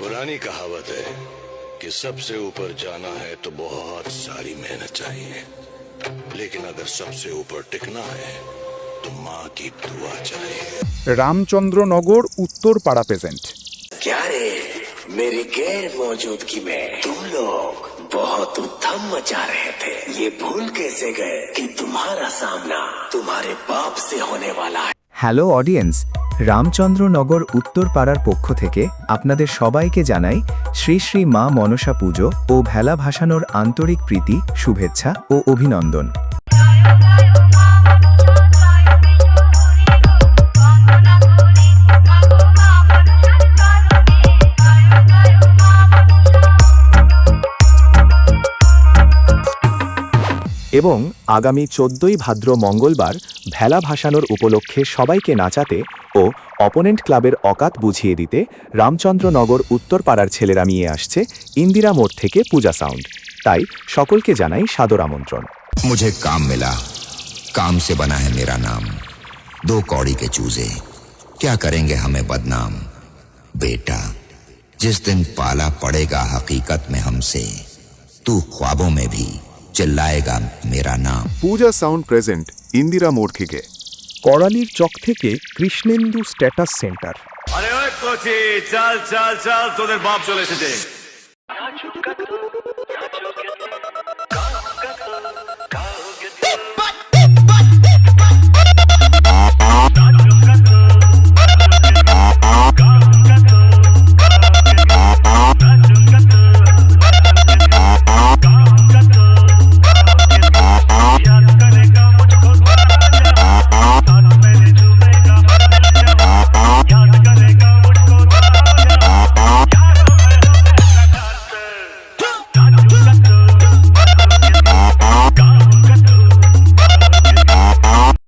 पुरानी कहावत है कि सबसे ऊपर जाना है तो बहुत सारी मेहनत चाहिए, लेकिन अगर सबसे ऊपर टिकना है तो माँ की दुआ चाहिए। रामचंद्रनगर उत्तरपाड़ा प्रेजेंट। क्या रे, मेरी गैर मौजूदगी में तुम लोग बहुत उद्यम मचा रहे थे। ये भूल कैसे गए कि तुम्हारा सामना तुम्हारे बाप से होने वाला है। হ্যালো অডিয়েন্স, রামচন্দ্রনগর উত্তরপাড়ার পক্ষ থেকে আপনাদের সবাইকে জানাই শ্রী শ্রী মা মনসা পুজো ও ভেলা ভাসানোর আন্তরিক প্রীতি, শুভেচ্ছা ও অভিনন্দন। এবং আগামী 14ই ভাদ্র মঙ্গলবার ভেলা ভাসানোর উপলক্ষে সবাইকে নাচাতে ও অপোনেন্ট ক্লাবের অকাত বুঝিয়ে দিতে রামচন্দ্রনগর উত্তরপাড়ার ছেলেরা নিয়ে আসছে ইন্দিরা মোড় থেকে পূজা সাউন্ড। তাই সকলকে জানাই সাদর আমন্ত্রণ। मुझे काम मिला, काम से बना है मेरा नाम। 2 कौड़ी के चूजे क्या करेंगे हमें बदनाम। बेटा, जिस दिन पाला पड़ेगा हकीकत में हमसे, तू ख्वाबों में भी चिल्लाएगा मेरा नाम। পূজা সাউন্ড প্রেজেন্ট ইন্দিরা মোড় থেকে। করালির চক থেকে কৃষ্ণেন্দু স্ট্যাটাস সেন্টার। আরে ওই কোচি, চল চল চল, তোদের বাপ চলে এসেছে।